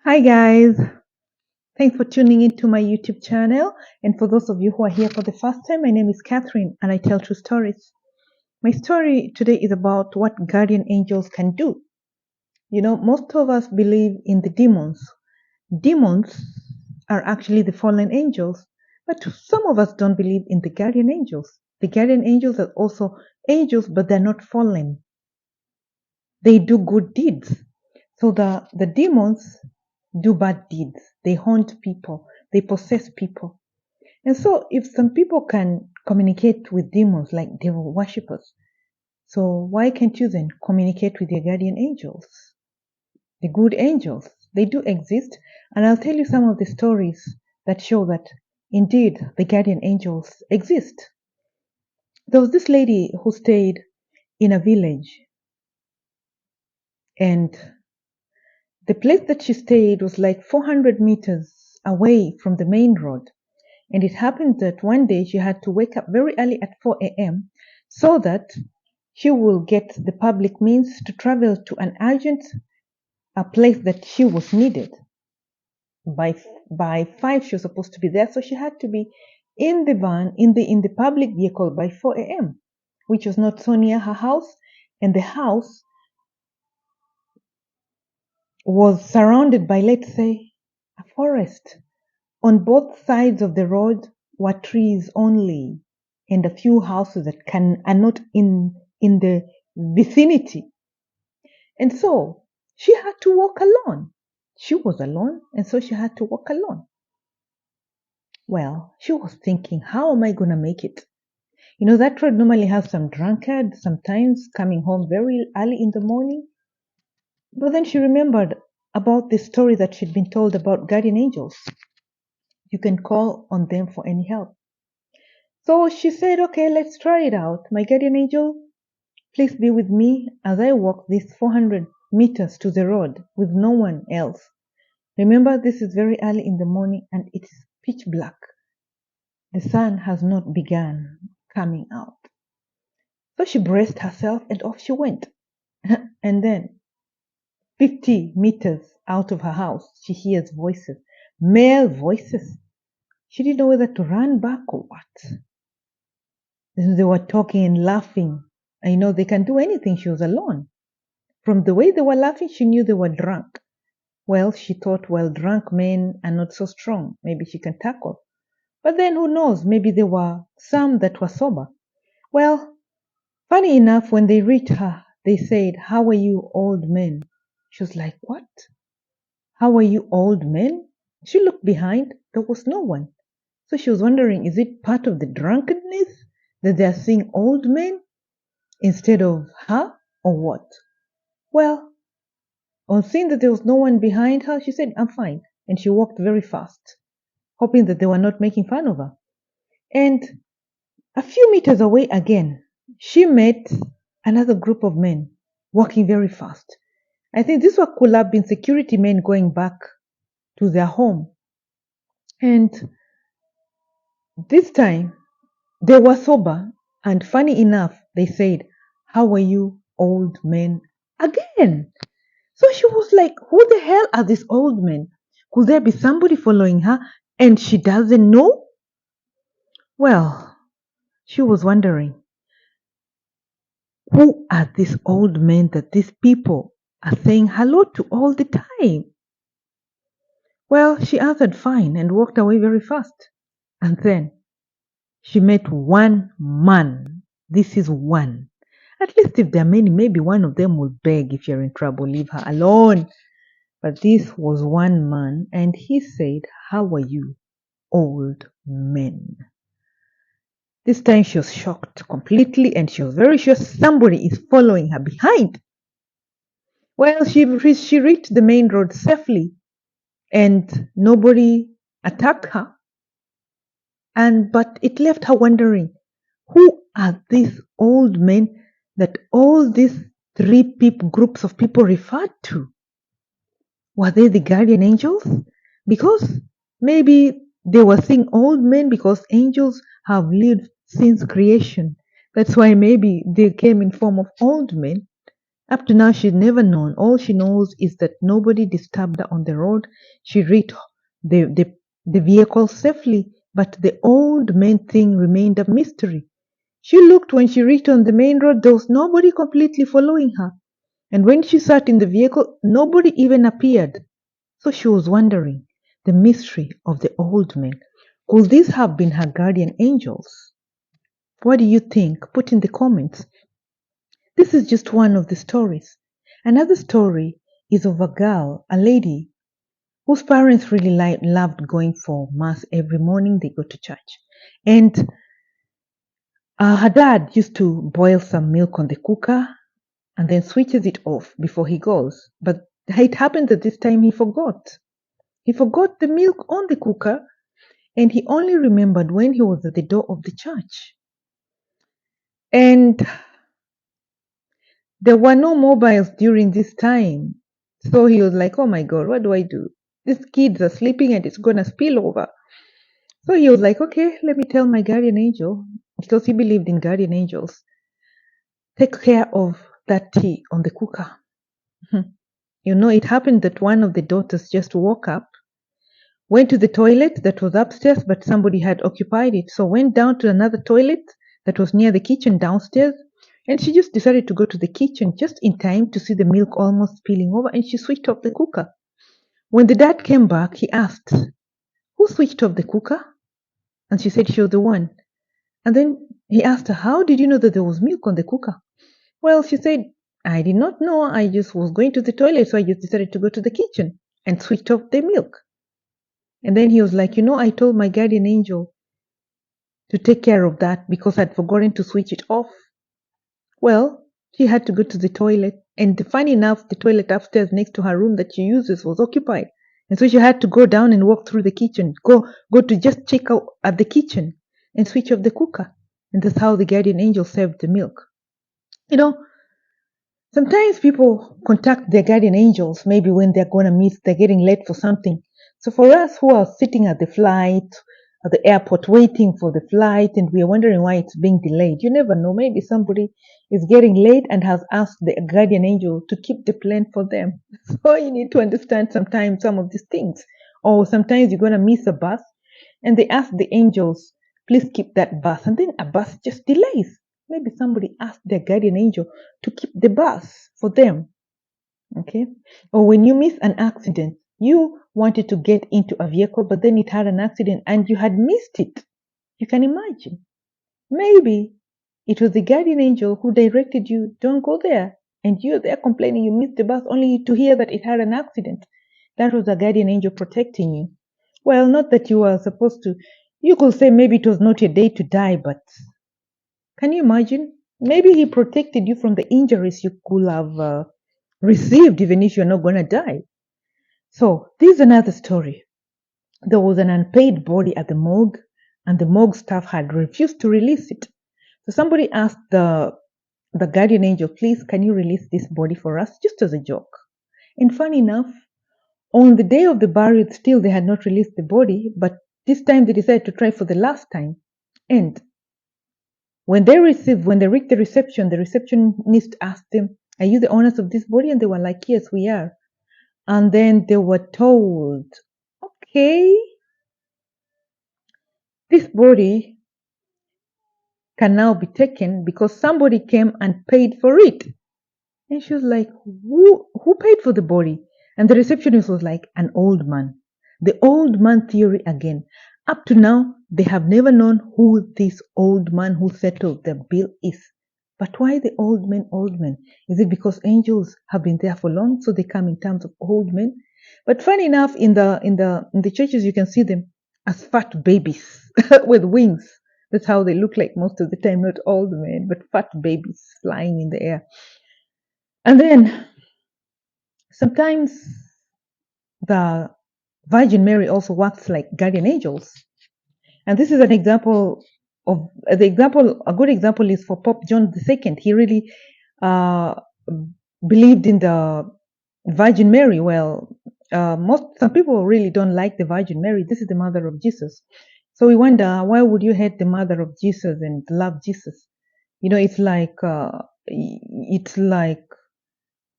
Hi guys, thanks for tuning into my YouTube channel. And for those of you who are here for the first time, my name is Catherine and I tell true stories. My story today is about what guardian angels can do. Most of us believe in the demons. Demons are actually the fallen angels, but some of us don't believe in the guardian angels. The guardian angels are also angels, but they're not fallen. They do good deeds. So the demons do bad deeds. They haunt people. They possess people. And so if some people can communicate with demons like devil worshippers, so why can't you then communicate with your guardian angels? The good angels, they do exist. And I'll tell you some of the stories that show that indeed the guardian angels exist. There was this lady who stayed in a village, and the place that she stayed was like 400 meters away from the main road. And it happened that one day she had to wake up very early at 4 a.m. so that she will get the public means to travel to an urgent a place that she was needed. By 5 she was supposed to be there, so she had to be in the van, in the public vehicle by 4 a.m., which was not so near her house, and the house was surrounded by, let's say, a forest. On both sides of the road were trees only, and a few houses that are not in the vicinity. And so she had to walk alone. She was alone, and so she had to walk alone. Well, she was thinking, how am I going to make it? That road normally has some drunkard, sometimes coming home very early in the morning. But then she remembered about the story that she'd been told about guardian angels. You can call on them for any help. So she said, okay, let's try it out. My guardian angel, please be with me as I walk these 400 meters to the road with no one else. Remember, this is very early in the morning and it is pitch black. The sun has not begun coming out. So she braced herself and off she went. And then, 50 meters out of her house, she hears voices, male voices. She didn't know whether to run back or what. They were talking and laughing. They can do anything. She was alone. From the way they were laughing, she knew they were drunk. Well, she thought, well, drunk men are not so strong. Maybe she can tackle. But then who knows? Maybe there were some that were sober. Well, funny enough, when they reached her, they said, how are you, old men? She was like, what? How are you, old men? She looked behind. There was no one. So she was wondering, is it part of the drunkenness that they are seeing old men instead of her, or what? Well, on seeing that there was no one behind her, she said, I'm fine. And she walked very fast, hoping that they were not making fun of her. And a few meters away again, she met another group of men walking very fast. I think these could have been security men going back to their home. And this time, they were sober. And funny enough, they said, how are you, old men? Again. So she was like, who the hell are these old men? Could there be somebody following her and she doesn't know? Well, she was wondering, who are these old men that these people are saying hello to all the time? Well, she answered fine and walked away very fast. And then she met one man. This is one. At least if there are many, maybe one of them will beg, if you're in trouble, leave her alone. But this was one man, and he said, how are you, old men? This time she was shocked completely, and she was very sure somebody is following her behind. Well, she reached the main road safely, and nobody attacked her. But it left her wondering, who are these old men that all these groups of people referred to? Were they the guardian angels? Because maybe they were seeing old men because angels have lived since creation. That's why maybe they came in form of old men. Up to now, she's never known. All she knows is that nobody disturbed her on the road. She reached the vehicle safely, but the old man thing remained a mystery. She looked when she reached on the main road, there was nobody completely following her. And when she sat in the vehicle, nobody even appeared. So she was wondering the mystery of the old man. Could these have been her guardian angels? What do you think? Put in the comments. This is just one of the stories. Another story is of a girl, a lady, whose parents really loved going for mass every morning. They go to church. And her dad used to boil some milk on the cooker and then switches it off before he goes. But it happened that this time he forgot. He forgot the milk on the cooker and he only remembered when he was at the door of the church. And there were no mobiles during this time. So he was like, oh my God, what do I do? These kids are sleeping and it's going to spill over. So he was like, okay, let me tell my guardian angel, because he believed in guardian angels, take care of that tea on the cooker. It happened that one of the daughters just woke up, went to the toilet that was upstairs, but somebody had occupied it. So went down to another toilet that was near the kitchen downstairs. And she just decided to go to the kitchen just in time to see the milk almost spilling over, and she switched off the cooker. When the dad came back, he asked, who switched off the cooker? And she said she was the one. And then he asked her, how did you know that there was milk on the cooker? Well, she said, I did not know. I just was going to the toilet, so I just decided to go to the kitchen and switched off the milk. And then he was like, I told my guardian angel to take care of that because I'd forgotten to switch it off. Well, she had to go to the toilet, and funny enough, the toilet upstairs next to her room that she uses was occupied. And so she had to go down and walk through the kitchen, go to just check out at the kitchen and switch off the cooker. And that's how the guardian angel served the milk. You know, Sometimes people contact their guardian angels maybe when they're going to miss, they're getting late for something. So for us who are sitting at the flight, at the airport waiting for the flight, and we are wondering why it's being delayed, you never know. Maybe somebody is getting late and has asked the guardian angel to keep the plane for them. So you need to understand sometimes some of these things. Or sometimes you're going to miss a bus and they ask the angels, please keep that bus. And then a bus just delays. Maybe somebody asked their guardian angel to keep the bus for them. Okay. Or when you miss an accident, you wanted to get into a vehicle, but then it had an accident and you had missed it. You can imagine. Maybe it was the guardian angel who directed you, don't go there. And you're there complaining you missed the bus only to hear that it had an accident. That was the guardian angel protecting you. Well, not that you were supposed to. You could say maybe it was not your day to die, but can you imagine? Maybe he protected you from the injuries you could have received even if you're not going to die. So, this is another story. There was an unpaid body at the morgue, and the morgue staff had refused to release it. So, somebody asked the guardian angel, please, can you release this body for us? Just as a joke. And funny enough, on the day of the burial, still they had not released the body, but this time they decided to try for the last time. And when they reached the reception, the receptionist asked them, are you the owners of this body? And they were like, yes, we are. And then they were told, okay, this body can now be taken because somebody came and paid for it. And she was like, who paid for the body? And the receptionist was like, an old man. The old man theory again. Up to now, they have never known who this old man who settled the bill is. But why the old men, old men? Is it because angels have been there for long, so they come in terms of old men? But funny enough, in the churches, you can see them as fat babies with wings. That's how they look like most of the time, not old men, but fat babies flying in the air. And then sometimes the Virgin Mary also works like guardian angels. And this is an example of a good example is for Pope John II. He really uh, believed in the Virgin Mary. Well, some people really don't like the Virgin Mary. This is the mother of Jesus. So we wonder, why would you hate the mother of Jesus and love Jesus? It's like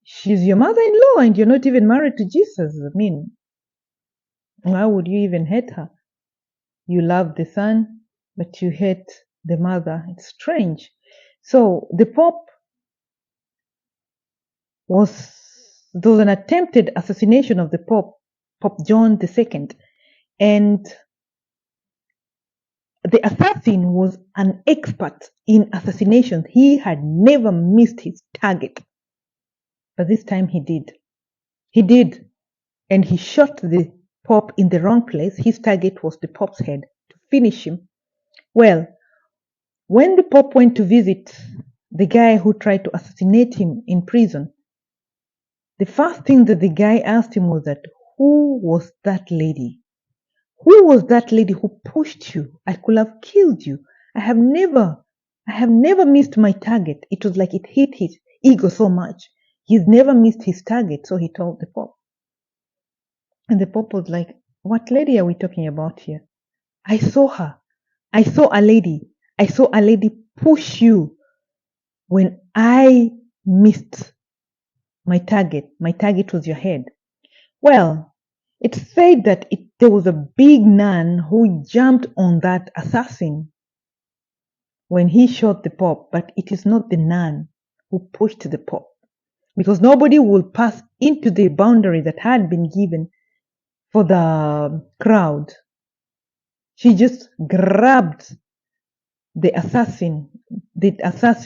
She's your mother-in-law and you're not even married to Jesus. I mean, why would you even hate her? You love the son, but you hate the mother. It's strange. So the Pope was there was an attempted assassination of the Pope, Pope John II, and the assassin was an expert in assassinations. He had never missed his target, but this time he did. He did, and he shot the Pope in the wrong place. His target was the Pope's head to finish him. Well, when the Pope went to visit the guy who tried to assassinate him in prison, the first thing that the guy asked him was that, who was that lady? Who was that lady who pushed you? I could have killed you. I have never, I have never missed my target. It was like it hit his ego so much. He's never missed his target, so he told the Pope. And the Pope was like, what lady are we talking about here? I saw her. I saw a lady. I saw a lady push you when I missed my target. My target was your head. Well, it's said that there was a big nun who jumped on that assassin when he shot the Pope, but it is not the nun who pushed the Pope because nobody will pass into the boundary that had been given for the crowd. She just grabbed the assassin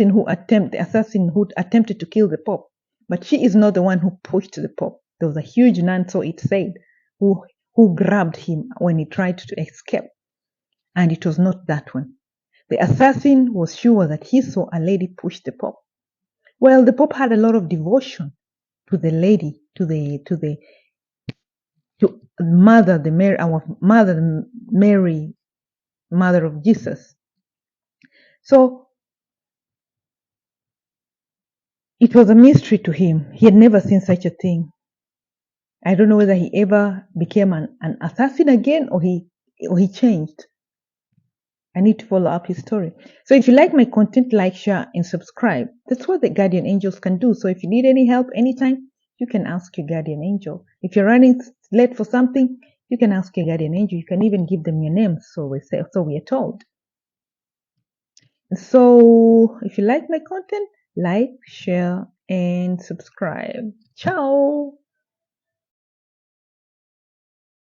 who attempted to kill the Pope. But she is not the one who pushed the Pope. There was a huge nun, so it said, who grabbed him when he tried to escape. And it was not that one. The assassin was sure that he saw a lady push the Pope. Well, the Pope had a lot of devotion to the lady, to Mother the Mary, our Mother Mary, Mother of Jesus. So it was a mystery to him. He had never seen such a thing. I don't know whether he ever became an assassin again or he changed. I need to follow up his story. So if you like my content, like, share, and subscribe. That's what the guardian angels can do. So if you need any help anytime, you can ask your guardian angel. If you're running late for something, you can ask your guardian angel. You can even give them your name, so we are told. So if you like my content, like, share, and subscribe. Ciao.